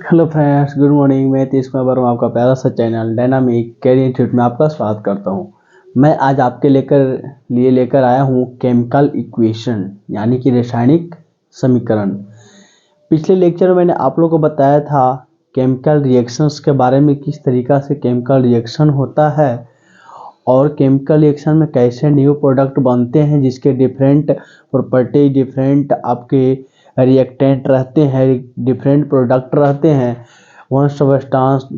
Hello friends, good morning. मैं तीस कुमार हूँ, आपका प्यारा सा चैनल डायनामिक कैरियर इंस्टीट्यूट में आपका स्वागत करता हूँ। मैं आज आपके लेकर आया हूँ केमिकल इक्वेशन यानी कि रासायनिक समीकरण। पिछले लेक्चर में मैंने आप लोगों को बताया था केमिकल रिएक्शंस के बारे में, किस तरीक़ा से केमिकल रिएक्शन होता है और केमिकल रिएक्शन में कैसे न्यू प्रोडक्ट बनते हैं जिसके डिफरेंट प्रॉपर्टी, डिफरेंट आपके रिएक्टेंट रहते हैं, डिफरेंट प्रोडक्ट रहते हैं। One substance,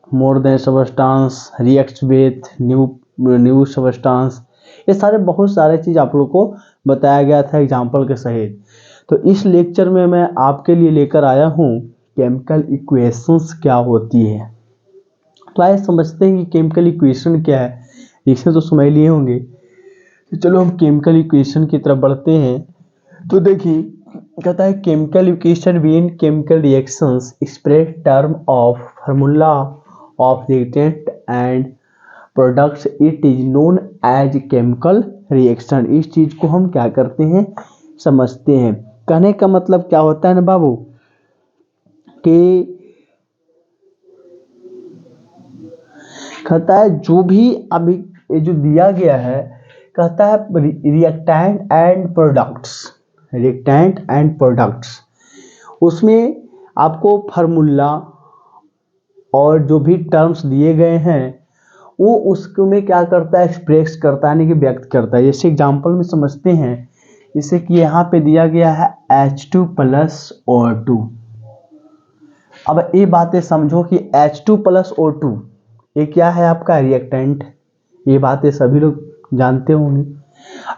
more than substance, reacts with new substance, ये सारे बहुत सारे चीज़ आप लोग को बताया गया था एग्जाम्पल के सहित। तो इस लेक्चर में मैं आपके लिए लेकर आया हूँ केमिकल इक्वेशंस क्या होती है। तो आइए समझते हैं कि केमिकल इक्वेशन क्या है। इसे तो समझ लिए होंगे, तो चलो हम केमिकल इक्वेशन की तरफ बढ़ते हैं। तो देखिए, कहता है chemical equation mean chemical reactions express term of formula of reactant and products, it is known as chemical reaction. इस चीज को हम क्या करते हैं, समझते हैं। कहने का मतलब क्या होता है ना बाबू, कि कहता है जो भी अभी जो दिया गया है, कहता है रिएक्टेंट एंड प्रोडक्ट्स, उसमें आपको फार्मूला और जो भी टर्म्स दिए गए हैं वो उसको में क्या करता है, एक्सप्रेस करता है, यानी कि व्यक्त करता है। जैसे एग्जांपल में समझते हैं, जैसे कि यहाँ पे दिया गया है H2 + O2। अब ये बातें समझो कि H2 + O2 ये क्या है, आपका रिएक्टेंट। ये बातें सभी लोग जानते होंगे।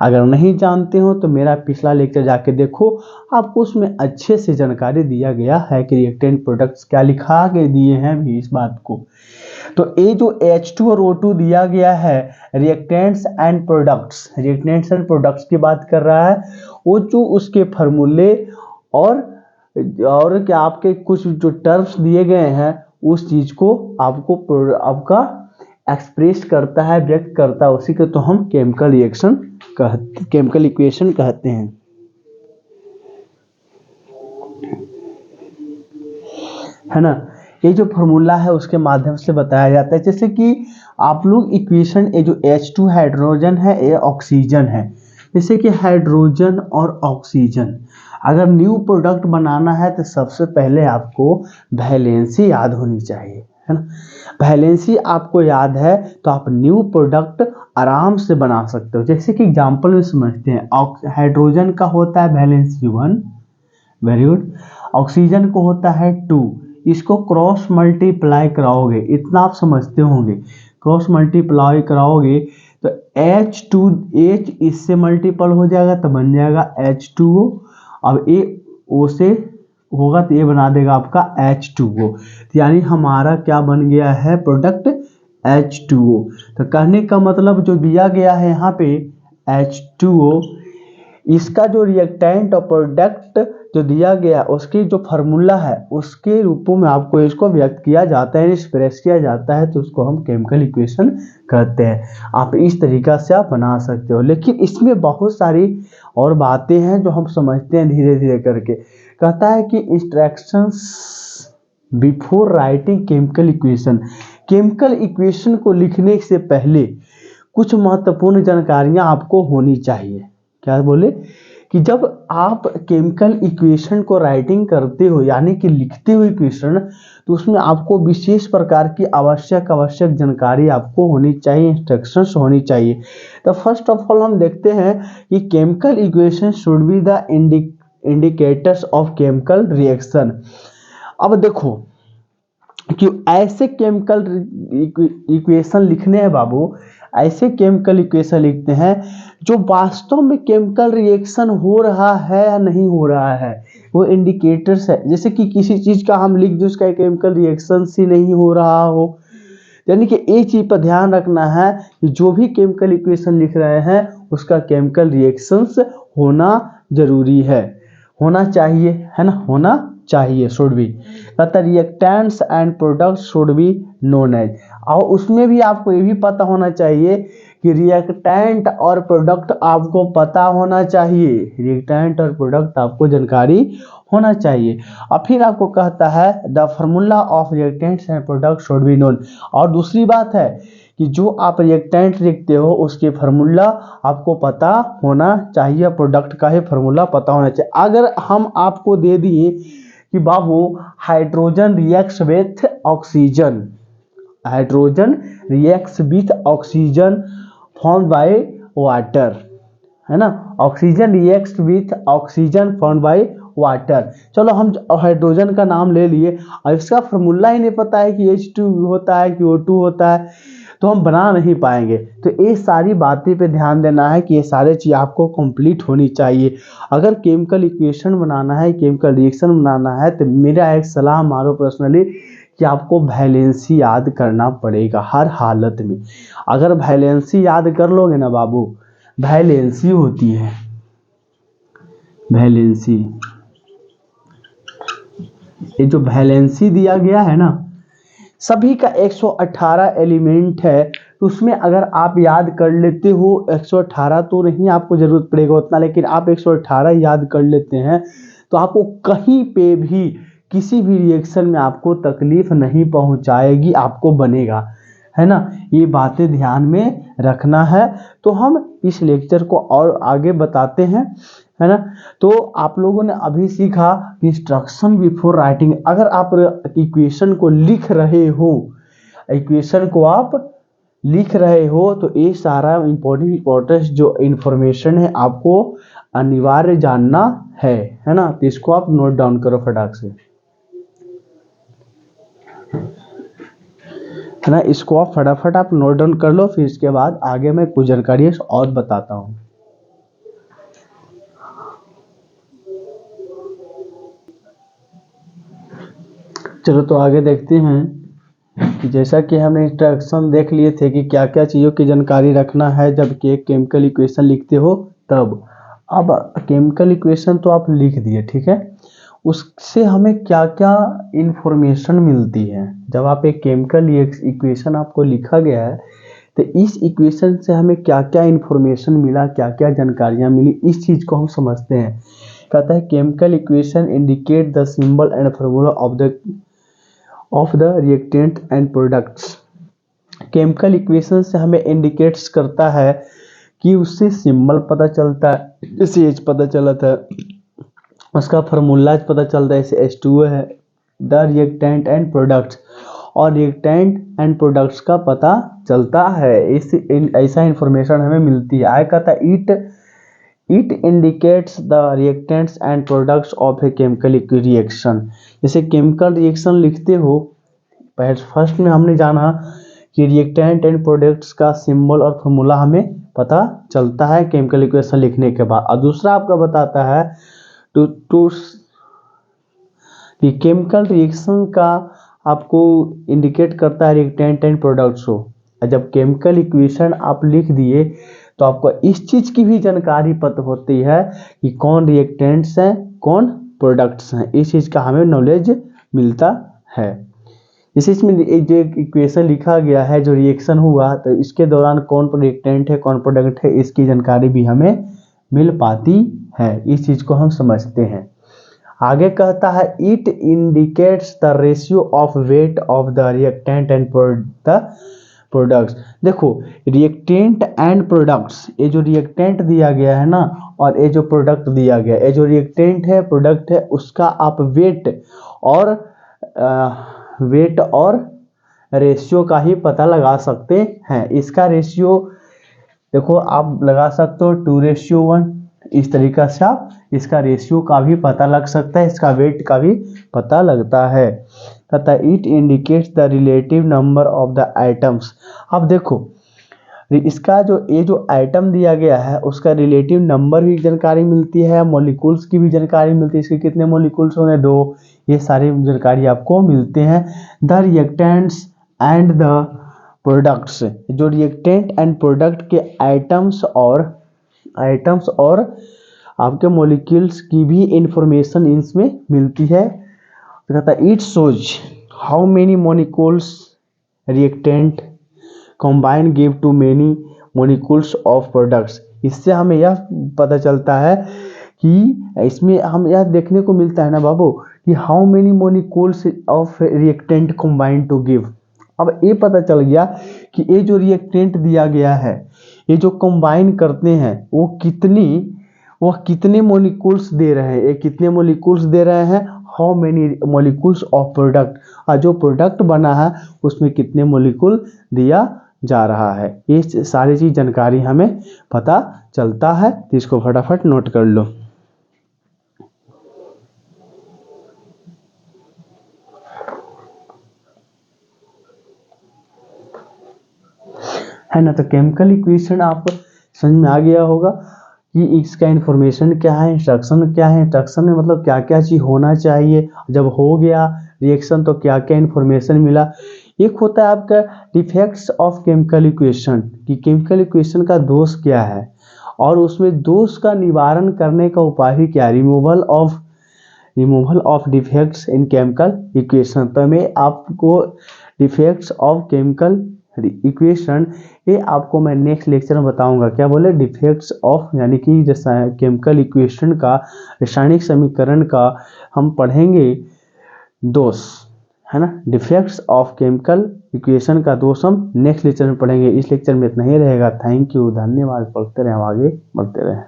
अगर नहीं जानते हो तो मेरा पिछला लेक्चर जाके देखो, आपको उसमें अच्छे से जानकारी दिया गया है कि रिएक्टेंट प्रोडक्ट्स क्या लिखा के दिए हैं भी इस बात को। तो ये जो H2 और O2 दिया गया है, रिएक्टेंट्स एंड प्रोडक्ट्स की बात कर रहा है। वो जो उसके फार्मूले और क्या आपके कुछ जो टर्म्स दिए गए हैं, उस चीज को आपका एक्सप्रेस करता है, व्यक्त करता है। उसी को तो हम केमिकल इक्वेशन कहते हैं, है ना। ये जो फार्मूला है उसके माध्यम से बताया जाता है। जैसे कि आप लोग इक्वेशन, ये जो H2 हाइड्रोजन है, ये ऑक्सीजन है। जैसे कि हाइड्रोजन और ऑक्सीजन, अगर न्यू प्रोडक्ट बनाना है तो सबसे पहले आपको वैलेंसी याद होनी चाहिए, है ना। वैलेंसी आपको याद है तो आप न्यू प्रोडक्ट आराम से बना सकते हो। जैसे कि एग्जांपल में समझते हैं, हाइड्रोजन का होता है वैलेंसी 1, वेरी गुड। ऑक्सीजन को होता है 2। इसको क्रॉस मल्टीप्लाई कराओगे, इतना आप समझते होंगे। क्रॉस मल्टीप्लाई कराओगे तो H इससे मल्टीपल हो जाएगा तो बन जाएगा H2O। अब ये O से होगा तो ये बना देगा आपका H2O। यानी हमारा क्या बन गया है प्रोडक्ट, H2O। तो कहने का मतलब जो दिया गया है यहाँ पे H2O, इसका जो रिएक्टेंट और प्रोडक्ट जो दिया गया उसकी जो फार्मूला है उसके रूपों में आपको इसको व्यक्त किया जाता है, एक्सप्रेस किया जाता है, तो उसको हम केमिकल इक्वेशन कहते हैं। आप इस तरीका से आप बना सकते हो, लेकिन इसमें बहुत सारी और बातें हैं जो हम समझते हैं धीरे धीरे करके। कहता है कि instructions before writing chemical equation को लिखने से पहले कुछ महत्वपूर्ण जानकारियां आपको होनी चाहिए। क्या बोले कि जब आप केमिकल इक्वेशन को राइटिंग करते हो यानी कि लिखते हो इक्वेशन, तो उसमें आपको विशेष प्रकार की आवश्यक जानकारी आपको होनी चाहिए, इंस्ट्रक्शंस होनी चाहिए। तो फर्स्ट ऑफ ऑल हम देखते हैं कि chemical equation should be the indicators of chemical reaction. अब देखो कि ऐसे केमिकल इक्वेशन लिखने हैं बाबू, ऐसे केमिकल इक्वेशन लिखते हैं जो वास्तव में केमिकल रिएक्शन हो रहा है या नहीं हो रहा है, वो इंडिकेटर्स है। जैसे कि किसी चीज का हम लिख दें उसका केमिकल रिएक्शन ही नहीं हो रहा हो, यानी कि एक चीज पर ध्यान रखना है कि जो भी केमिकल इक्वेशन लिख रहे हैं उसका केमिकल रिएक्शंस होना जरूरी है, होना चाहिए, है ना, होना चाहिए, शुड बी। कहता reactants and products should be known as, और उसमें भी आपको ये भी पता होना चाहिए कि रिएक्टेंट और प्रोडक्ट आपको पता होना चाहिए, रिएक्टेंट और प्रोडक्ट आपको जानकारी होना चाहिए। और फिर आपको कहता है the formula of reactants and product should be known. और दूसरी बात है कि जो आप रिएक्टेंट लिखते हो उसके फार्मूला आपको पता होना चाहिए, प्रोडक्ट का ही फार्मूला पता होना चाहिए। अगर हम आपको दे दिए कि बाबू hydrogen reacts with oxygen, hydrogen reacts with oxygen formed by water, है ना, oxygen reacts with oxygen formed by water. चलो हम हाइड्रोजन का नाम ले लिए और इसका फार्मूला ही नहीं पता है कि H2 होता है कि O2 होता है, तो हम बना नहीं पाएंगे। तो ये सारी बातें पे ध्यान देना है कि ये सारे चीज़ आपको कंप्लीट होनी चाहिए। अगर केमिकल इक्वेशन बनाना है, केमिकल रिएक्शन बनाना है, तो मेरा एक सलाह मारो पर्सनली कि आपको वैलेंसी याद करना पड़ेगा हर हालत में। अगर वैलेंसी याद कर लोगे ना बाबू, वैलेंसी होती है, वैलेंसी, ये जो वैलेंसी दिया गया है ना, सभी का 118 एलिमेंट है, तो उसमें अगर आप याद कर लेते हो 118 तो नहीं आपको जरूरत पड़ेगा उतना, लेकिन आप 118 याद कर लेते हैं तो आपको कहीं पे भी किसी भी रिएक्शन में आपको तकलीफ नहीं पहुंचाएगी, आपको बनेगा, है ना। ये बातें ध्यान में रखना है। तो हम इस लेक्चर को और आगे बताते हैं, है ना। तो आप लोगों ने अभी सीखा इंस्ट्रक्शन बिफोर राइटिंग। अगर आप इक्वेशन को लिख रहे हो, इक्वेशन को आप लिख रहे हो, तो ये सारा इम्पोर्टेंट जो इन्फॉर्मेशन है आपको अनिवार्य जानना है ना। तो इसको आप नोट डाउन करो फटाक से, है ना। इसको आप फटाफट आप नोट डाउन कर लो, फिर इसके बाद आगे मैं कुछ जानकारी और बताता हूँ। चलो तो आगे देखते हैं कि जैसा कि हमने इंस्ट्रक्शन देख लिए थे कि क्या क्या चीज़ों की जानकारी रखना है जब कि एक केमिकल इक्वेशन लिखते हो तब। अब केमिकल इक्वेशन तो आप लिख दिए, ठीक है, उससे हमें क्या क्या इन्फॉर्मेशन मिलती है। जब आप एक केमिकल इक्वेशन आपको लिखा गया है तो इस इक्वेशन से हमें क्या क्या इन्फॉर्मेशन मिला, क्या क्या जानकारियाँ मिली, इस चीज़ को हम समझते हैं। कहता है chemical equation indicate the symbol and formula of the reactant and products. Chemical equation से हमें इंडिकेट्स करता है कि उससे सिंबल पता चलता है, जैसे H पता चला था, उसका फार्मूला पता चलता है, जैसे H2O है, द रिएक्टेंट एंड प्रोडक्ट्स, और रिएक्टेंट एंड प्रोडक्ट्स का पता चलता है। ऐसा इंफॉर्मेशन हमें मिलती है। आगे कहता है it indicates the reactants and products of a chemical reaction. जैसे केमिकल रिएक्शन लिखते हो, फर्स्ट में हमने जाना कि रिएक्टेंट एंड प्रोडक्ट्स का सिंबल और फार्मूला हमें पता चलता है केमिकल इक्वेशन लिखने के बाद। और दूसरा आपका बताता है कि केमिकल रिएक्शन का आपको इंडिकेट करता है रिएक्टेंट एंड प्रोडक्ट्स को। जब केमिकल इक्वेशन आप लिख दिए तो आपको इस चीज़ की भी जानकारी पता होती है कि कौन रिएक्टेंट्स हैं, कौन प्रोडक्ट्स हैं। इस चीज़ का हमें नॉलेज मिलता है। इसमें जो इक्वेशन लिखा गया है, जो रिएक्शन हुआ, तो इसके दौरान कौन रिएक्टेंट है, कौन प्रोडक्ट है, इसकी जानकारी भी हमें मिल पाती है। इस चीज़ को हम समझते हैं। आगे कहता है it indicates the ratio of weight of the reactant and the products. देखो रिएक्टेंट एंड प्रोडक्ट्स, ये जो रिएक्टेंट दिया गया है ना, और ये जो प्रोडक्ट दिया गया है, ये जो रिएक्टेंट है, प्रोडक्ट है, उसका आप वेट और रेशियो का ही पता लगा सकते हैं। इसका रेशियो देखो आप लगा सकते हो 2:1, इस तरीका से आप इसका रेशियो का भी पता लग सकता है, इसका वेट का भी पता लगता है। तथा it indicates the relative number of the items. अब देखो इसका जो आइटम दिया गया है उसका रिलेटिव नंबर भी जानकारी मिलती है, मॉलिक्यूल्स की भी जानकारी मिलती है, इसके कितने मॉलिक्यूल्स होंगे, 2, ये सारी जानकारी आपको मिलते हैं। The reactants and the products, जो रिएक्टेंट एंड प्रोडक्ट के आइटम्स और आपके मॉलिक्यूल्स की भी इंफॉर्मेशन इसमें मिलती है। तो कहता है it shows how many molecules reactant combine give to many molecules of products. इससे हमें यह पता चलता है कि इसमें हम यह देखने को मिलता है ना बाबू कि how many molecules of reactant combine to give. अब ये पता चल गया कि ये जो रिएक्टेंट दिया गया है, ये जो कंबाइन करते हैं वह कितने मोलिक्यूल्स दे रहे हैं, ये कितने मोलिक्यूल्स दे रहे हैं, how many molecules of product, और जो प्रोडक्ट बना है उसमें कितने मोलिक्यूल दिया जा रहा है। ये सारी चीज जानकारी हमें पता चलता है, तो इसको फटाफट नोट कर लो। है ना। तो केमिकल इक्वेशन आप समझ में आ गया होगा कि इसका इंफॉर्मेशन क्या है, इंस्ट्रक्शन क्या है, इंस्ट्रक्शन में मतलब क्या क्या चीज होना चाहिए, जब हो गया रिएक्शन तो क्या क्या इंफॉर्मेशन मिला। एक होता है आपका डिफेक्ट्स ऑफ केमिकल इक्वेशन, कि केमिकल इक्वेशन का दोष क्या है और उसमें दोष का निवारण करने का उपाय क्या, removal of defects in chemical equation. तो मैं आपको डिफेक्ट्स ऑफ केमिकल इक्वेशन ये आपको मैं नेक्स्ट लेक्चर में बताऊंगा। क्या बोले, डिफेक्ट्स ऑफ यानी कि केमिकल इक्वेशन का, रासायनिक समीकरण का हम पढ़ेंगे दोष, है ना। डिफेक्ट्स ऑफ केमिकल इक्वेशन का दोष हम नेक्स्ट लेक्चर में पढ़ेंगे। इस लेक्चर में इतना ही रहेगा। थैंक यू, धन्यवाद। पढ़ते रहें, आगे बढ़ते रहें।